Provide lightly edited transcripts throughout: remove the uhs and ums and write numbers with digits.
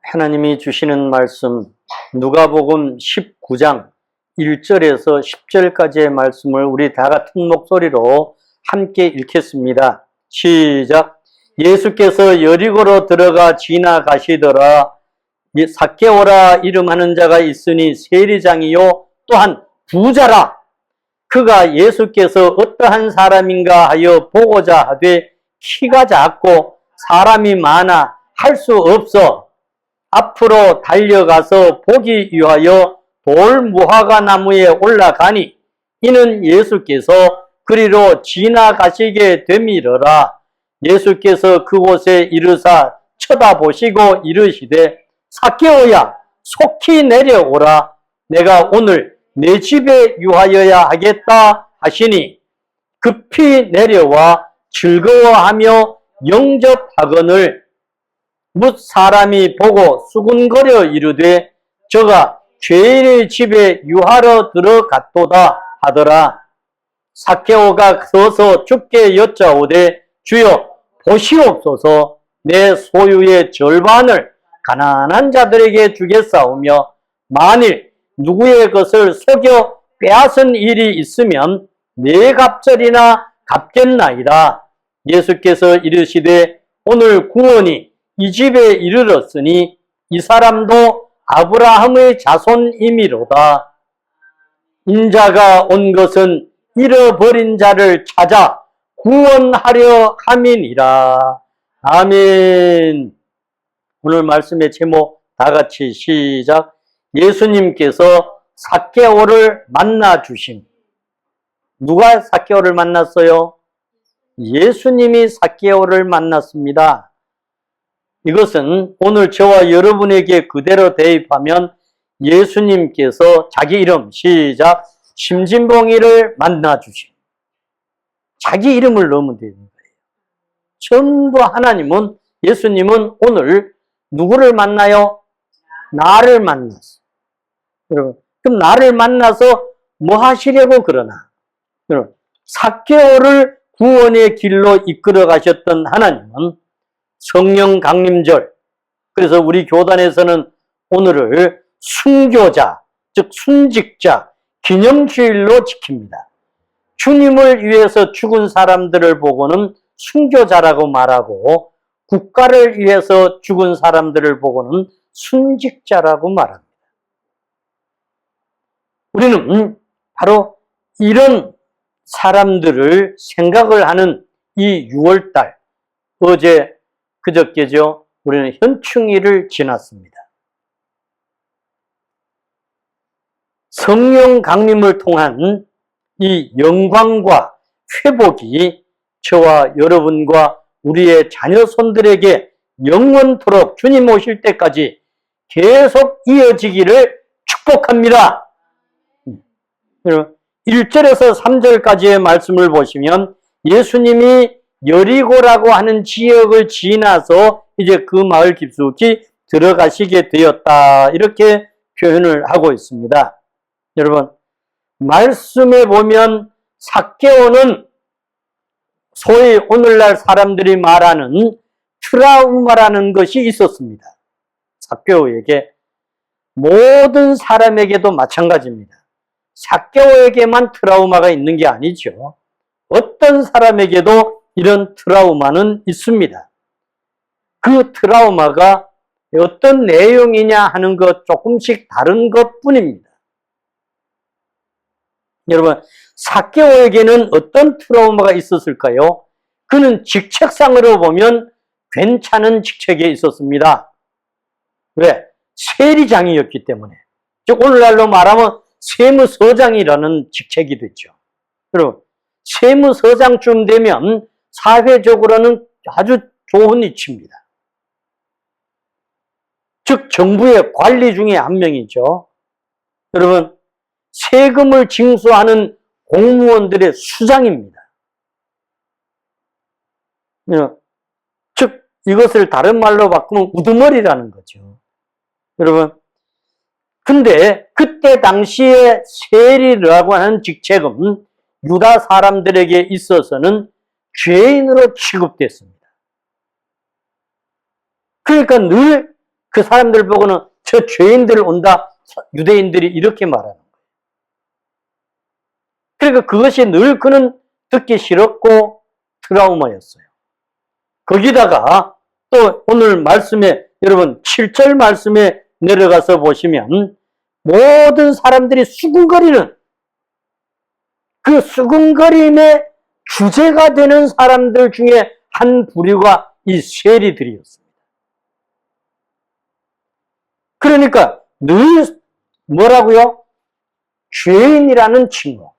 하나님이 주시는 말씀 누가복음 19장 1절에서 10절까지의 말씀을 우리 다 같은 목소리로 함께 읽겠습니다. 시작. 예수께서 여리고로 들어가 지나가시더라. 삭개오라 이름하는 자가 있으니 세리장이요 또한 부자라. 그가 예수께서 어떠한 사람인가 하여 보고자 하되 키가 작고 사람이 많아 할 수 없어 앞으로 달려가서 보기 위하여 돌 무화과 나무에 올라가니 이는 예수께서 그리로 지나가시게 되밀어라. 예수께서 그곳에 이르사 쳐다보시고 이르시되 삭개오야 속히 내려오라. 내가 오늘 내 집에 유하여야 하겠다 하시니 급히 내려와 즐거워하며 영접하거늘 뭇 사람이 보고 수군거려 이르되 저가 죄인의 집에 유하러 들어갔도다 하더라. 삭개오가 서서 주께 여짜오되 주여 보시옵소서. 내 소유의 절반을 가난한 자들에게 주겠사오며 만일 누구의 것을 속여 빼앗은 일이 있으면 네 갑절이나 갚겠나이다. 예수께서 이르시되 오늘 구원이 이 집에 이르렀으니 이 사람도 아브라함의 자손이미로다. 인자가 온 것은 잃어버린 자를 찾아 구원하려 함이니라. 아멘. 오늘 말씀의 제목 다 같이 시작. 예수님께서 삭개오를 만나 주심. 누가 삭개오를 만났어요? 예수님이 삭개오를 만났습니다. 이것은 오늘 저와 여러분에게 그대로 대입하면 예수님께서 자기 이름 시작 심진봉이를 만나 주심. 자기 이름을 넣으면 되는 거예요. 전부 하나님은 예수님은 오늘 누구를 만나요? 나를 만났어. 여러분, 그럼 나를 만나서 뭐 하시려고 그러나? 여러분, 삭개오를 구원의 길로 이끌어 가셨던 하나님은 성령 강림절, 그래서 우리 교단에서는 오늘을 순교자, 즉 순직자 기념주일로 지킵니다. 주님을 위해서 죽은 사람들을 보고는 순교자라고 말하고 국가를 위해서 죽은 사람들을 보고는 순직자라고 말합니다. 우리는 바로 이런 사람들을 생각을 하는 이 6월달, 어제 그저께죠. 우리는 현충일을 지났습니다. 성령 강림을 통한 이 영광과 회복이 저와 여러분과 우리의 자녀손들에게 영원토록 주님 오실 때까지 계속 이어지기를 축복합니다. 1절에서 3절까지의 말씀을 보시면 예수님이 여리고라고 하는 지역을 지나서 이제 그 마을 깊숙이 들어가시게 되었다. 이렇게 표현을 하고 있습니다. 여러분, 말씀에 보면 삭개오는 소위 오늘날 사람들이 말하는 트라우마라는 것이 있었습니다. 삭개오에게 모든 사람에게도 마찬가지입니다. 삭개오에게만 트라우마가 있는 게 아니죠. 어떤 사람에게도 이런 트라우마는 있습니다. 그 트라우마가 어떤 내용이냐 하는 것 조금씩 다른 것뿐입니다. 여러분, 삭개오에게는 어떤 트라우마가 있었을까요? 그는 직책상으로 보면 괜찮은 직책에 있었습니다. 왜? 세리장이었기 때문에. 즉 오늘날로 말하면 세무서장이라는 직책이 됐죠. 여러분, 세무서장쯤 되면 사회적으로는 아주 좋은 위치입니다. 즉 정부의 관리 중에 한 명이죠. 여러분, 세금을 징수하는 공무원들의 수장입니다. 즉 이것을 다른 말로 바꾸면 우두머리라는 거죠. 여러분, 근데 그때 당시에 세리라고 하는 직책은 유다 사람들에게 있어서는 죄인으로 취급됐습니다. 그러니까 늘 그 사람들 보고는 저 죄인들 온다. 유대인들이 이렇게 말하는 거예요. 그러니까 그것이 늘 그는 듣기 싫었고 트라우마였어요. 거기다가 또 오늘 말씀에 여러분 7절 말씀에 내려가서 보시면 모든 사람들이 수군거리는 그 수군거림의 주제가 되는 사람들 중에 한 부류가 이 세리들이었습니다. 그러니까 늘 뭐라고요? 죄인이라는 칭호.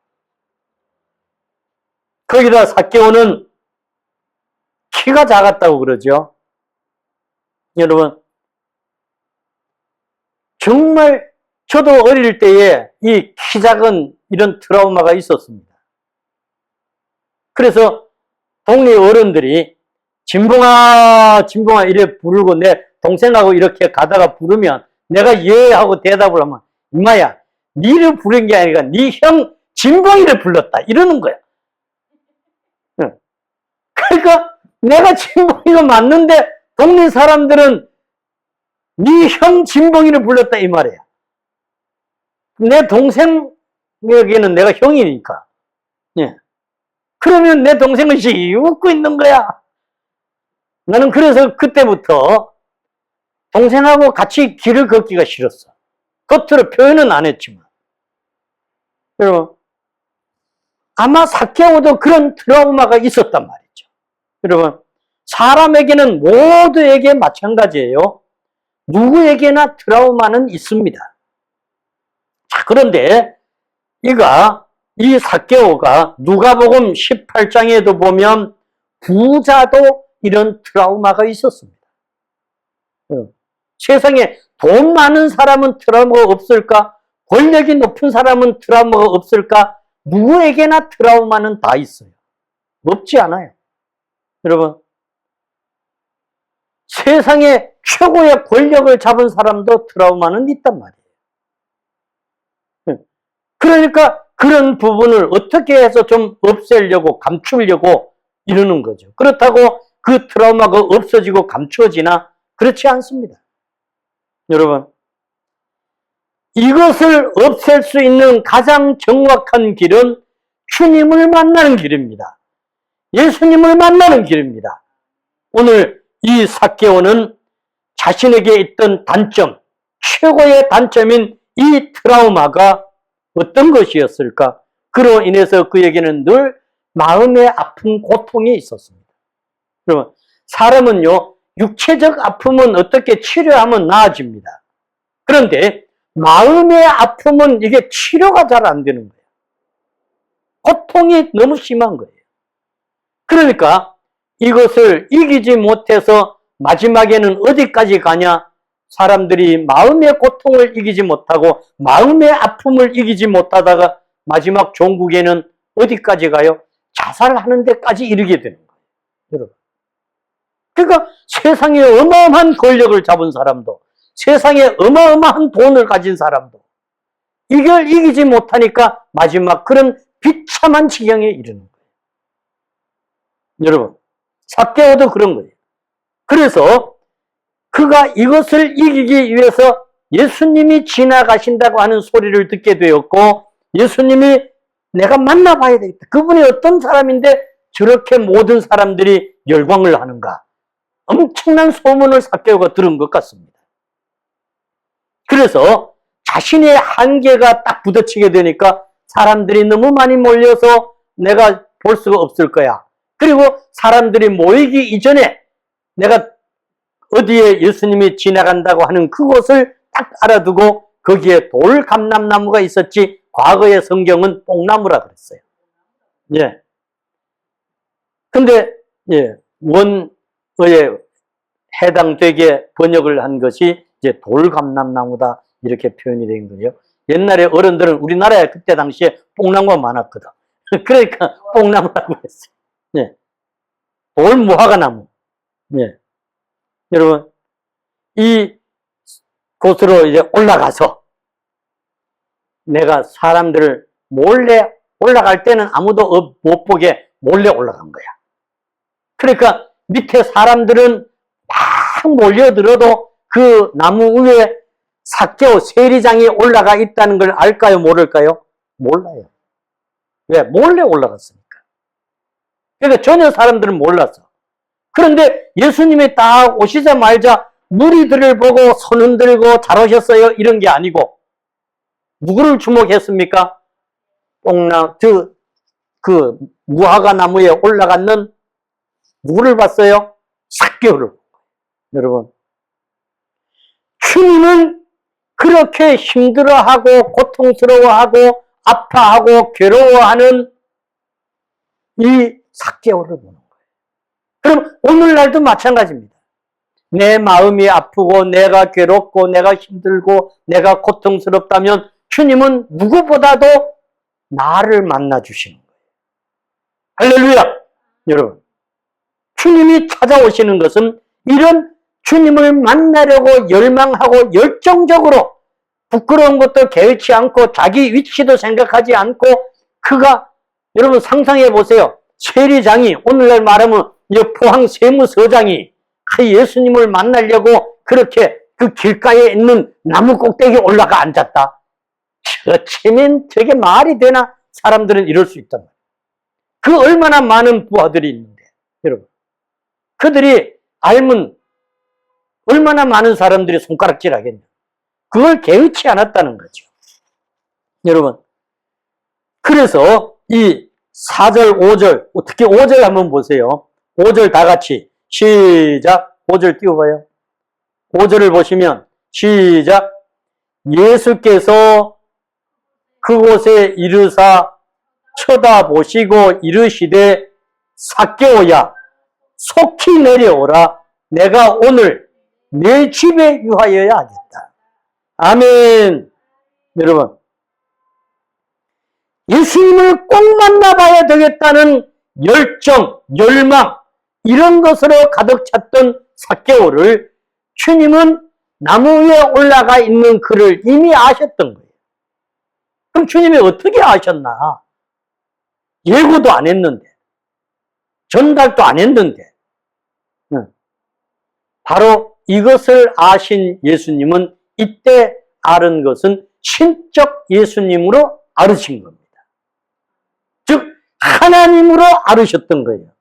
거기다 삭개오는 키가 작았다고 그러죠. 여러분 정말 저도 어릴 때에 이 키 작은 이런 트라우마가 있었습니다. 그래서 동네 어른들이 진봉아 진봉아 이래 부르고 내 동생하고 이렇게 가다가 부르면 내가 예 하고 대답을 하면 이마야 니를 부른 게 아니라 니 형 진봉이를 불렀다 이러는 거야. 그러니까 내가 진봉이가 맞는데 동네 사람들은 니 형 진봉이를 불렀다 이 말이야. 내 동생에게는 내가 형이니까. 예. 그러면 내 동생은 웃고 있는 거야. 나는 그래서 그때부터 동생하고 같이 길을 걷기가 싫었어. 겉으로 표현은 안 했지만. 여러분, 아마 삭개오도 그런 트라우마가 있었단 말이죠. 여러분, 사람에게는 모두에게 마찬가지예요. 누구에게나 트라우마는 있습니다. 자, 그런데 이 삭개오가 누가복음 18장에도 보면 부자도 이런 트라우마가 있었습니다. 세상에 돈 많은 사람은 트라우마가 없을까? 권력이 높은 사람은 트라우마가 없을까? 누구에게나 트라우마는 다 있어요. 없지 않아요. 여러분, 세상에 최고의 권력을 잡은 사람도 트라우마는 있단 말이에요. 그러니까 그런 부분을 어떻게 해서 좀 없애려고 감추려고 이러는 거죠. 그렇다고 그 트라우마가 없어지고 감추어지나? 그렇지 않습니다. 여러분, 이것을 없앨 수 있는 가장 정확한 길은 주님을 만나는 길입니다. 예수님을 만나는 길입니다. 오늘 이 삭개오는 자신에게 있던 단점, 최고의 단점인 이 트라우마가 어떤 것이었을까? 그로 인해서 그에게는 늘 마음의 아픈 고통이 있었습니다. 그러면 사람은요, 육체적 아픔은 어떻게 치료하면 나아집니다. 그런데 마음의 아픔은 이게 치료가 잘 안 되는 거예요. 고통이 너무 심한 거예요. 그러니까 이것을 이기지 못해서 마지막에는 어디까지 가냐? 사람들이 마음의 고통을 이기지 못하고 마음의 아픔을 이기지 못하다가 마지막 종국에는 어디까지 가요? 자살하는 데까지 이르게 되는 거예요. 여러분. 그러니까 세상에 어마어마한 권력을 잡은 사람도, 세상에 어마어마한 돈을 가진 사람도 이걸 이기지 못하니까 마지막 그런 비참한 지경에 이르는 거예요. 여러분, 삭개오도 그런 거예요. 그래서 그가 이것을 이기기 위해서 예수님이 지나가신다고 하는 소리를 듣게 되었고, 예수님이 내가 만나봐야 되겠다. 그분이 어떤 사람인데 저렇게 모든 사람들이 열광을 하는가. 엄청난 소문을 삭개오가 들은 것 같습니다. 그래서 자신의 한계가 딱 부딪히게 되니까 사람들이 너무 많이 몰려서 내가 볼 수가 없을 거야. 그리고 사람들이 모이기 이전에 내가 어디에 예수님이 지나간다고 하는 그곳을 딱 알아두고 거기에 돌감람나무가 있었지, 과거의 성경은 뽕나무라 그랬어요. 예. 근데, 예, 원어에 해당되게 번역을 한 것이 이제 돌감람나무다, 이렇게 표현이 된 거예요. 옛날에 어른들은 우리나라에 그때 당시에 뽕나무가 많았거든. 그러니까 뽕나무라고 했어요. 예. 돌무화과나무. 예. 여러분, 이 곳으로 이제 올라가서 내가 사람들을 몰래 올라갈 때는 아무도 못 보게 몰래 올라간 거야. 그러니까 밑에 사람들은 막 몰려들어도 그 나무 위에 삭개오 세리장이 올라가 있다는 걸 알까요? 모를까요? 몰라요. 왜? 몰래 올라갔으니까. 그러니까 전혀 사람들은 몰랐어. 그런데 예수님이 딱 오시자마자 무리들을 보고 손 흔들고 잘 오셨어요 이런 게 아니고 누구를 주목했습니까? 그 무화과 나무에 올라갔는 누구를 봤어요? 삭개오를. 여러분, 주님은 그렇게 힘들어하고 고통스러워하고 아파하고 괴로워하는 이 삭개오를 보는 거예요. 그럼 오늘날도 마찬가지입니다. 내 마음이 아프고 내가 괴롭고 내가 힘들고 내가 고통스럽다면 주님은 누구보다도 나를 만나 주시는 거예요. 할렐루야! 여러분, 주님이 찾아오시는 것은 이런 주님을 만나려고 열망하고 열정적으로 부끄러운 것도 개의치 않고 자기 위치도 생각하지 않고 그가 여러분 상상해 보세요. 세리장이 오늘날 말하면 포항 세무서장이 예수님을 만나려고 그렇게 그 길가에 있는 나무 꼭대기에 올라가 앉았다. 저체면 저게 말이 되나? 사람들은 이럴 수 있단 말이에요. 그 얼마나 많은 부하들이 있는데 여러분 그들이 알면 얼마나 많은 사람들이 손가락질 하겠냐. 그걸 개의치 않았다는 거죠. 여러분 그래서 이 4절 5절 특히 5절 한번 보세요. 5절 다 같이 시작. 5절 띄워봐요. 5절을 보시면 시작. 예수께서 그곳에 이르사 쳐다보시고 이르시되 삭개오야 속히 내려오라. 내가 오늘 내 집에 유하여야 하겠다. 아멘. 여러분 예수님을 꼭 만나봐야 되겠다는 열정, 열망 이런 것으로 가득 찼던 삭개오를 주님은 나무 위에 올라가 있는 그를 이미 아셨던 거예요. 그럼 주님이 어떻게 아셨나? 예고도 안 했는데 전달도 안 했는데 바로 이것을 아신 예수님은 이때 아는 것은 신적 예수님으로 아르신 겁니다. 즉 하나님으로 아르셨던 거예요.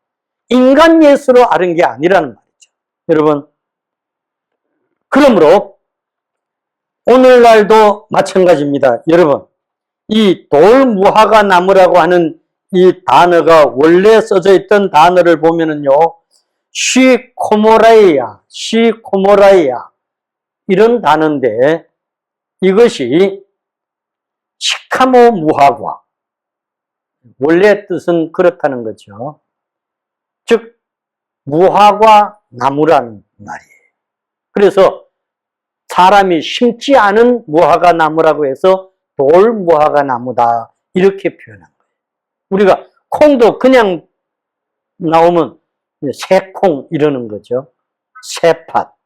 인간 예수로 아른 게 아니라는 말이죠. 여러분 그러므로 오늘날도 마찬가지입니다. 여러분 이 돌무화과 나무라고 하는 이 단어가 원래 써져 있던 단어를 보면은요 시코모라이아 이런 단어인데 이것이 시카모 무화과 원래 뜻은 그렇다는 거죠. 즉 무화과 나무라는 말이에요. 그래서 사람이 심지 않은 무화과 나무라고 해서 돌무화과 나무다 이렇게 표현한 거예요. 우리가 콩도 그냥 나오면 새콩 이러는 거죠. 새팥.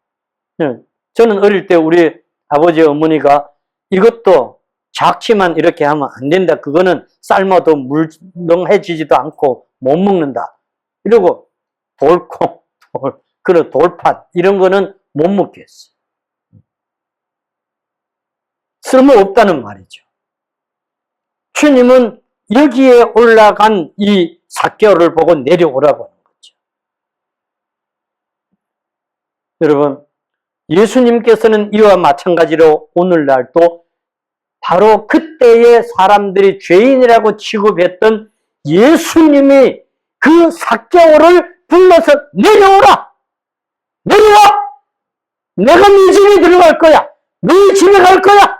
저는 어릴 때 우리 아버지 어머니가 이것도 작지만 이렇게 하면 안 된다. 그거는 삶아도 물렁해지지도 않고 못 먹는다. 이러고 돌콩, 그런 돌팥 이런 거는 못 먹겠어요. 쓸모없다는 말이죠. 주님은 여기에 올라간 이 삭개오를 보고 내려오라고 하는 거죠. 여러분 예수님께서는 이와 마찬가지로 오늘날도 바로 그때의 사람들이 죄인이라고 취급했던 예수님이 그 삭개오를 불러서 내려오라! 내려와! 내가 네 집에 들어갈 거야! 네 집에 갈 거야!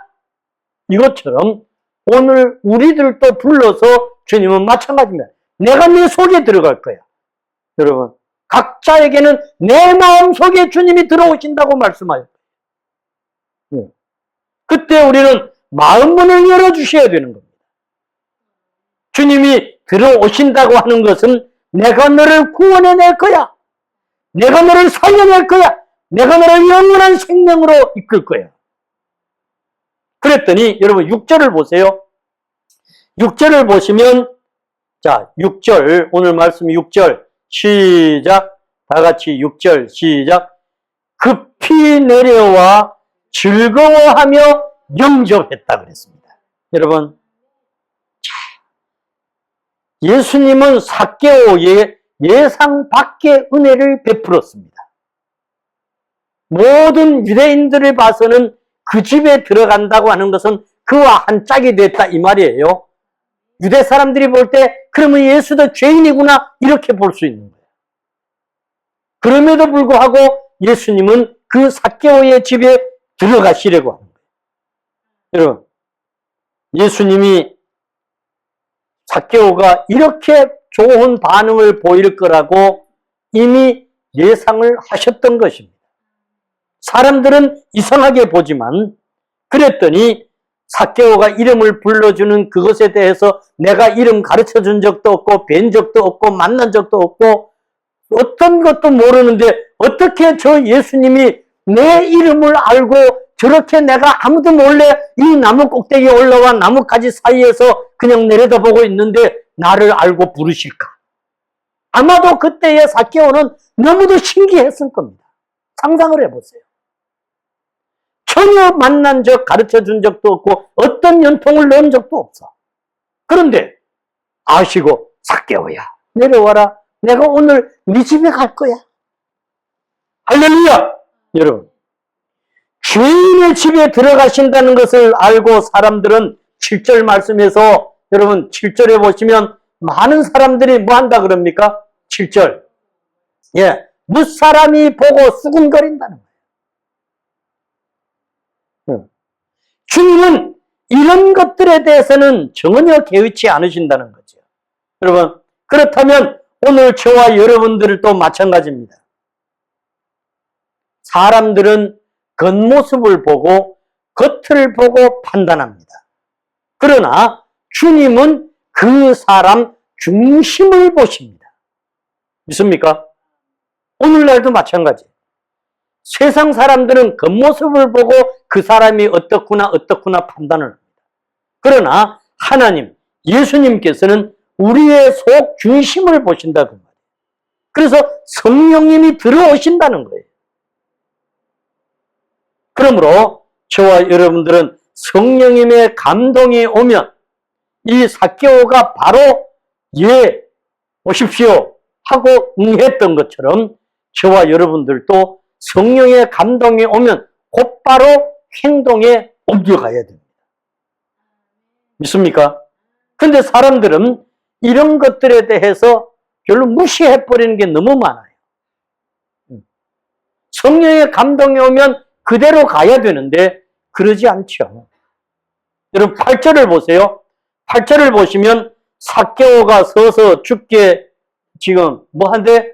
이것처럼 오늘 우리들도 불러서 주님은 마찬가지입니다. 내가 네 속에 들어갈 거야. 여러분 각자에게는 내 마음 속에 주님이 들어오신다고 말씀하셨어요. 그때 우리는 마음문을 열어주셔야 되는 겁니다. 주님이 들어오신다고 하는 것은 내가 너를 구원해낼 거야. 내가 너를 살려낼 거야. 내가 너를 영원한 생명으로 이끌 거야. 그랬더니 여러분 6절을 보세요. 6절을 보시면 자 6절 오늘 말씀 6절 시작 다 같이 6절 시작 급히 높이 내려와 즐거워하며 영접했다 그랬습니다. 여러분, 예수님은 삭개오에게 예상 밖의 은혜를 베풀었습니다. 모든 유대인들을 봐서는 그 집에 들어간다고 하는 것은 그와 한 짝이 됐다 이 말이에요. 유대 사람들이 볼 때 그러면 예수도 죄인이구나 이렇게 볼 수 있는 거예요. 그럼에도 불구하고 예수님은 그 삭개오의 집에 들어가시려고 하는 거예요. 여러분, 예수님이 삭개오가 이렇게 좋은 반응을 보일 거라고 이미 예상을 하셨던 것입니다. 사람들은 이상하게 보지만 그랬더니 삭개오가 이름을 불러주는 그것에 대해서 내가 이름 가르쳐 준 적도 없고 뵌 적도 없고 만난 적도 없고 어떤 것도 모르는데 어떻게 저 예수님이 내 이름을 알고 저렇게 내가 아무도 몰래 이 나무 꼭대기에 올라와 나뭇가지 사이에서 그냥 내려다보고 있는데 나를 알고 부르실까? 아마도 그때의 삭개오는 너무도 신기했을 겁니다. 상상을 해보세요. 전혀 만난 적, 가르쳐 준 적도 없고 어떤 연통을 넣은 적도 없어. 그런데 아시고 삭개오야 내려와라. 내가 오늘 네 집에 갈 거야. 할렐루야! 여러분, 주인의 집에 들어가신다는 것을 알고 사람들은 7절 말씀에서 여러분 7절에 보시면 많은 사람들이 뭐 한다 그럽니까? 7절. 무사람이 보고 수군거린다는 거예요. 주님은 이런 것들에 대해서는 전혀 개의치 않으신다는 거죠. 여러분, 그렇다면 오늘 저와 여러분들도 마찬가지입니다. 사람들은 겉모습을 보고 겉을 보고 판단합니다. 그러나 주님은 그 사람 중심을 보십니다. 믿습니까? 오늘날도 마찬가지. 세상 사람들은 겉모습을 보고 그 사람이 어떻구나 판단을 합니다. 그러나 하나님, 예수님께서는 우리의 속 중심을 보신다 그 말이에요. 그래서 성령님이 들어오신다는 거예요. 그러므로 저와 여러분들은 성령님의 감동이 오면 이 삭개오가 바로 오십시오 하고 응했던 것처럼 저와 여러분들도 성령의 감동이 오면 곧바로 행동에 옮겨가야 됩니다. 믿습니까? 근데 사람들은 이런 것들에 대해서 별로 무시해버리는 게 너무 많아요. 성령의 감동이 오면 그대로 가야 되는데 그러지 않죠. 여러분 8절을 보세요. 8절을 보시면 삭개오가 서서 주께 지금 뭐 한대?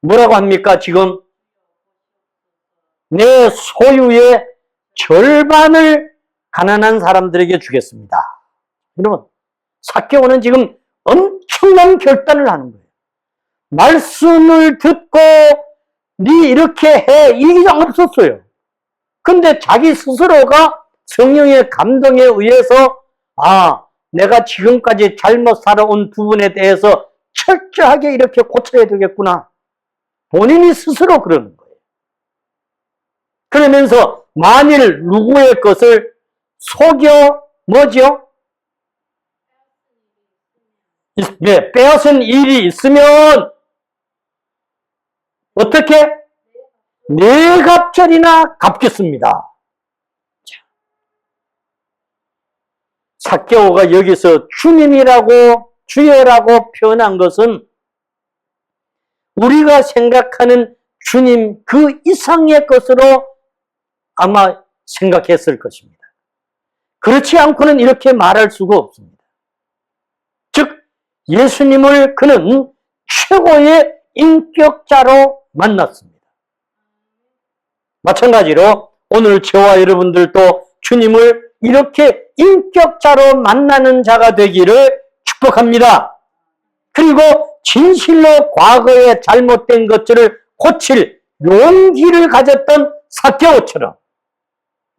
뭐라고 합니까? 지금 내 소유의 절반을 가난한 사람들에게 주겠습니다. 여러분, 삭개오는 지금 엄청난 결단을 하는 거예요. 말씀을 듣고 네 이렇게 해 이게 없었어요. 근데 자기 스스로가 성령의 감동에 의해서 내가 지금까지 잘못 살아온 부분에 대해서 철저하게 이렇게 고쳐야 되겠구나. 본인이 스스로 그러는 거예요. 그러면서 만일 누구의 것을 속여 뭐죠? 빼앗은 일이 있으면 어떻게? 네 갑절이나 갚겠습니다. 삭개오가 여기서 주님이라고 주여라고 표현한 것은 우리가 생각하는 주님 그 이상의 것으로 아마 생각했을 것입니다. 그렇지 않고는 이렇게 말할 수가 없습니다. 즉 예수님을 그는 최고의 인격자로 만났습니다. 마찬가지로 오늘 저와 여러분들도 주님을 이렇게 인격자로 만나는 자가 되기를 축복합니다. 그리고 진실로 과거의 잘못된 것들을 고칠 용기를 가졌던 삭개오처럼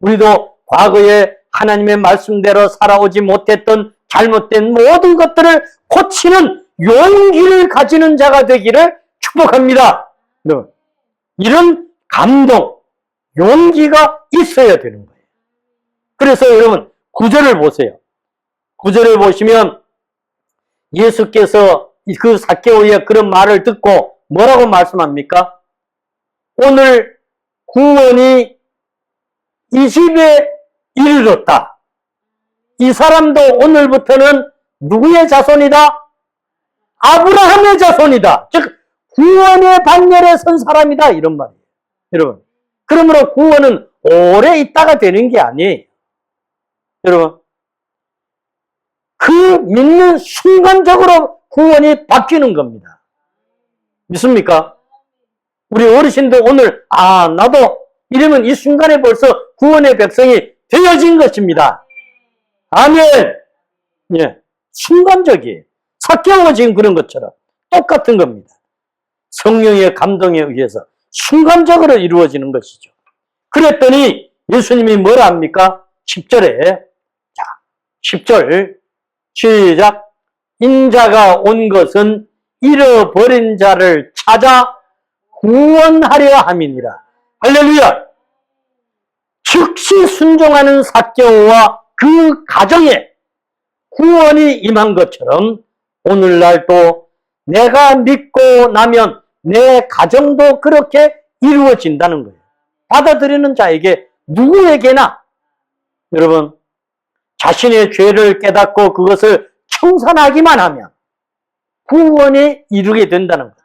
우리도 과거에 하나님의 말씀대로 살아오지 못했던 잘못된 모든 것들을 고치는 용기를 가지는 자가 되기를 축복합니다. 이런 감동, 용기가 있어야 되는 거예요. 그래서 여러분 9절을 보세요. 9절을 보시면 예수께서 그 삭개오의 그런 말을 듣고 뭐라고 말씀합니까? 오늘 구원이 이 집에 이르렀다. 이 사람도 오늘부터는 누구의 자손이다? 아브라함의 자손이다. 즉 구원의 반열에 선 사람이다. 이런 말이에요. 여러분, 그러므로 구원은 오래 있다가 되는 게 아니에요. 여러분, 그 믿는 순간적으로 구원이 바뀌는 겁니다. 믿습니까? 우리 어르신도 오늘 나도 이러면 이 순간에 벌써 구원의 백성이 되어진 것입니다. 아멘. 예, 순간적이에요. 삭개오가 지금 그런 것처럼 똑같은 겁니다. 성령의 감동에 의해서 순간적으로 이루어지는 것이죠. 그랬더니 예수님이 뭐라 합니까? 10절에 자, 10절 시작. 인자가 온 것은 잃어버린 자를 찾아 구원하려 함이니라. 할렐루야. 즉시 순종하는 삭개오와 그 가정에 구원이 임한 것처럼 오늘날 또 내가 믿고 나면 내 가정도 그렇게 이루어진다는 거예요. 받아들이는 자에게 누구에게나 여러분 자신의 죄를 깨닫고 그것을 청산하기만 하면 구원에 이르게 된다는 거죠.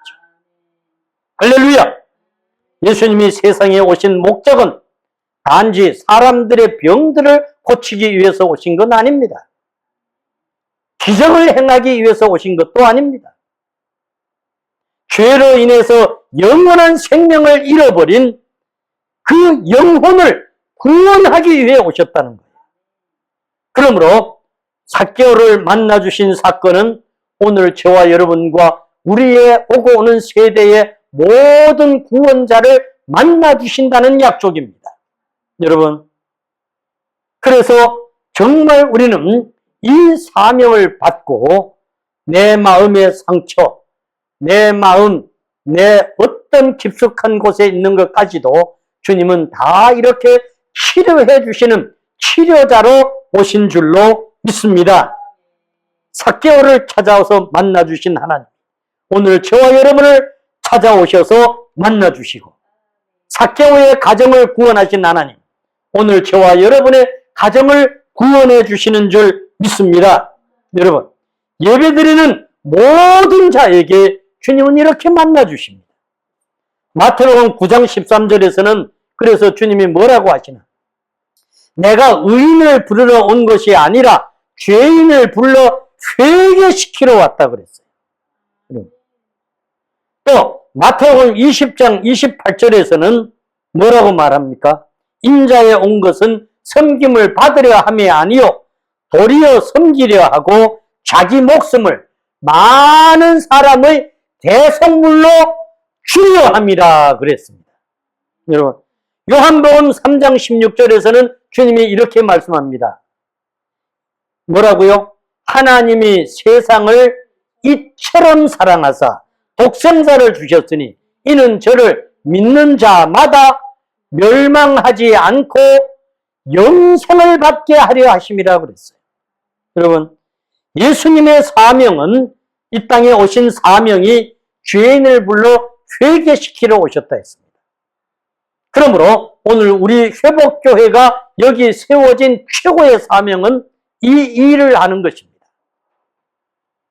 할렐루야. 예수님이 세상에 오신 목적은 단지 사람들의 병들을 고치기 위해서 오신 건 아닙니다. 기적을 행하기 위해서 오신 것도 아닙니다. 죄로 인해서 영원한 생명을 잃어버린 그 영혼을 구원하기 위해 오셨다는 거예요. 그러므로 삭개오를 만나주신 사건은 오늘 저와 여러분과 우리의 오고 오는 세대의 모든 구원자를 만나주신다는 약속입니다. 여러분, 그래서 정말 우리는 이 사명을 받고 내 마음의 상처, 내 마음, 내 어떤 깊숙한 곳에 있는 것까지도 주님은 다 이렇게 치료해 주시는 치료자로 오신 줄로 믿습니다. 삭개오를 찾아와서 만나주신 하나님, 오늘 저와 여러분을 찾아오셔서 만나주시고 삭개오의 가정을 구원하신 하나님, 오늘 저와 여러분의 가정을 구원해 주시는 줄 믿습니다. 여러분, 예배드리는 모든 자에게 주님은 이렇게 만나주십니다. 마태복음 9장 13절에서는 그래서 주님이 뭐라고 하시나? 내가 의인을 부르러 온 것이 아니라 죄인을 불러 회개시키러 왔다 그랬어요. 또 마태복음 20장 28절에서는 뭐라고 말합니까? 인자에 온 것은 섬김을 받으려 함이 아니요 도리어 섬기려 하고 자기 목숨을 많은 사람의 대속물로 주려 함이라 그랬습니다. 여러분, 요한복음 3장 16절에서는 주님이 이렇게 말씀합니다. 뭐라고요? 하나님이 세상을 이처럼 사랑하사 독생자를 주셨으니 이는 저를 믿는 자마다 멸망하지 않고 영생을 받게 하려 하심이라 그랬어요. 여러분, 예수님의 사명은 이 땅에 오신 사명이 죄인을 불러 회개시키러 오셨다 했습니다. 그러므로 오늘 우리 회복교회가 여기 세워진 최고의 사명은 이 일을 하는 것입니다.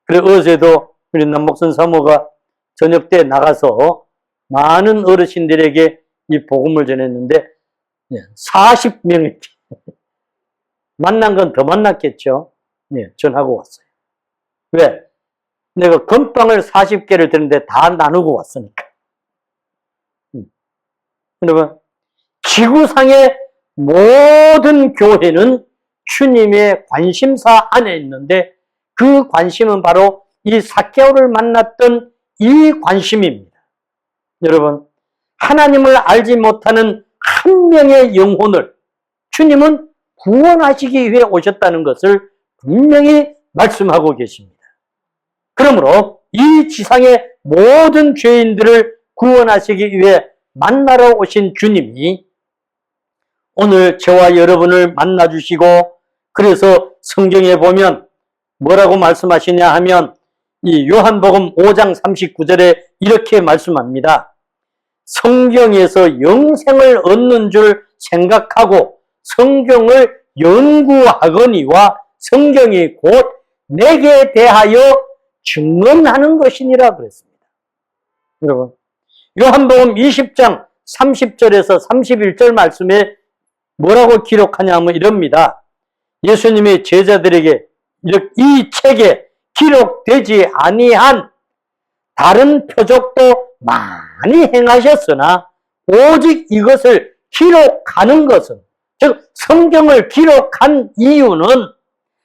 그래 어제도 우리 남목선 사모가 저녁 때 나가서 많은 어르신들에게 이 복음을 전했는데 40명이 만난 건 더 만났겠죠. 네, 전하고 왔어요. 왜? 내가 건빵을 40개를 드는데 다 나누고 왔으니까. 여러분, 지구상의 모든 교회는 주님의 관심사 안에 있는데 그 관심은 바로 이 삭개오를 만났던 이 관심입니다. 여러분, 하나님을 알지 못하는 한 명의 영혼을 주님은 구원하시기 위해 오셨다는 것을 분명히 말씀하고 계십니다. 그러므로 이 지상의 모든 죄인들을 구원하시기 위해 만나러 오신 주님이 오늘 저와 여러분을 만나주시고, 그래서 성경에 보면 뭐라고 말씀하시냐 하면 이 요한복음 5장 39절에 이렇게 말씀합니다. 성경에서 영생을 얻는 줄 생각하고 성경을 연구하거니와 성경이 곧 내게 대하여 증언하는 것이니라 그랬습니다. 여러분, 요한복음 20장 30절에서 31절 말씀에 뭐라고 기록하냐면 이럽니다. 예수님이 제자들에게 이 책에 기록되지 아니한 다른 표적도 많이 행하셨으나 오직 이것을 기록하는 것은, 즉 성경을 기록한 이유는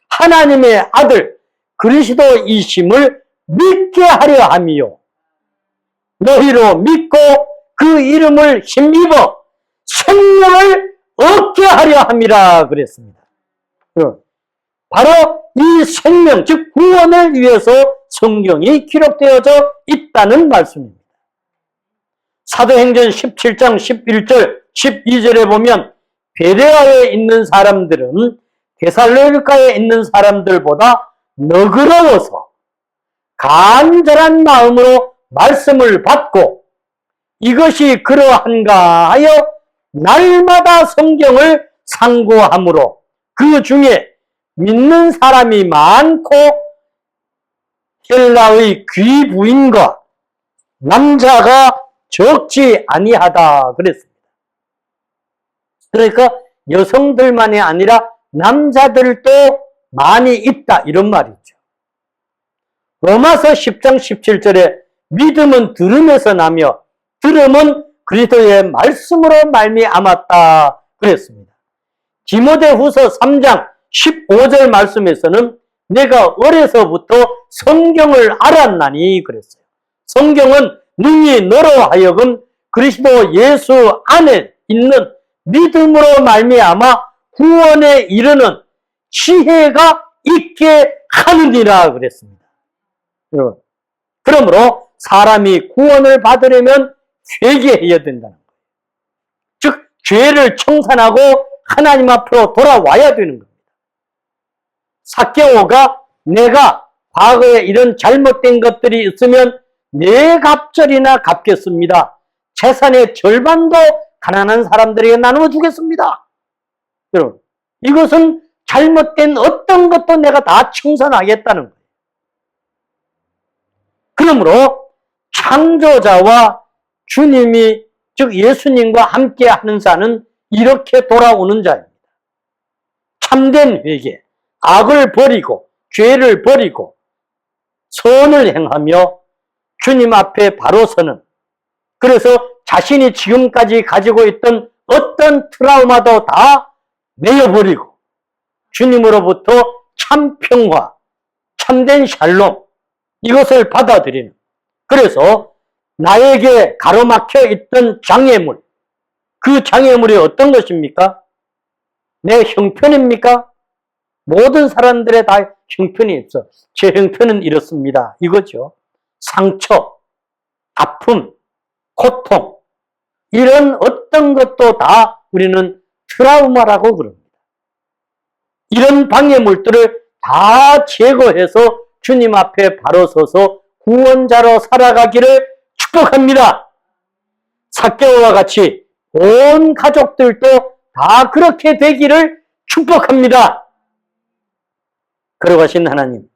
하나님의 아들 그리스도이심을 믿게 하려 함이요, 너희로 믿고 그 이름을 힘입어 생명을 얻게 하려 함이라 그랬습니다. 바로 이 생명, 즉 구원을 위해서 성경이 기록되어져 있다는 말씀입니다. 사도행전 17장 11절 12절에 보면 베레아에 있는 사람들은 데살로니가에 있는 사람들보다 너그러워서 간절한 마음으로 말씀을 받고 이것이 그러한가 하여 날마다 성경을 상고하므로 그 중에 믿는 사람이 많고 헬라의 귀부인과 남자가 적지 아니하다 그랬습니다. 그러니까 여성들만이 아니라 남자들도 많이 있다 이런 말이죠. 로마서 10장 17절에 믿음은 들음에서 나며 들음은 그리스도의 말씀으로 말미암았다 그랬습니다. 디모데후서 3장 15절 말씀에서는 내가 어려서부터 성경을 알았나니 그랬어요. 성경은 능히 너로 하여금 그리스도 예수 안에 있는 믿음으로 말미암아 구원에 이르는 지혜가 있게 하느니라 그랬습니다. 그러므로 사람이 구원을 받으려면 회개해야 된다는 거예요. 즉 죄를 청산하고 하나님 앞으로 돌아와야 되는 겁니다. 삭개오가 내가 과거에 이런 잘못된 것들이 있으면 네 갑절이나 갚겠습니다. 재산의 절반도 가난한 사람들에게 나누어 주겠습니다. 여러분, 이것은 잘못된 어떤 것도 내가 다 청산하겠다는 거예요. 그러므로 창조자와 주님이, 즉 예수님과 함께 하는 자는 이렇게 돌아오는 자입니다. 참된 회개, 악을 버리고 죄를 버리고 선을 행하며 주님 앞에 바로 서는, 그래서 자신이 지금까지 가지고 있던 어떤 트라우마도 다 내어버리고 주님으로부터 참 평화, 참된 샬롬, 이것을 받아들이는, 그래서 나에게 가로막혀 있던 장애물, 그 장애물이 어떤 것입니까? 내 형편입니까? 모든 사람들의 다 형편이 있어. 제 형편은 이렇습니다. 이거죠. 상처, 아픔, 고통, 이런 어떤 것도 다 우리는 트라우마라고 그럽니다. 이런 방해물들을 다 제거해서 주님 앞에 바로 서서 구원자로 살아가기를 축복합니다. 삭개오와 같이 온 가족들도 다 그렇게 되기를 축복합니다. 그러하신 하나님,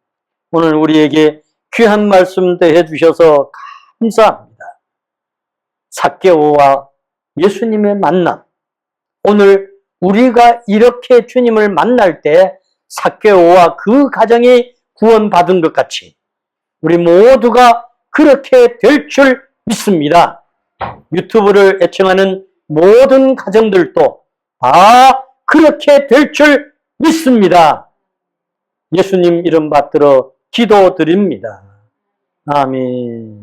오늘 우리에게 귀한 말씀도 해주셔서 감사합니다. 삭개오와 예수님의 만남, 오늘 우리가 이렇게 주님을 만날 때 삭개오와 그 가정이 구원받은 것 같이 우리 모두가 그렇게 될 줄 믿습니다. 유튜브를 애청하는 모든 가정들도 다 그렇게 될 줄 믿습니다. 예수님 이름 받들어 기도드립니다. 아멘.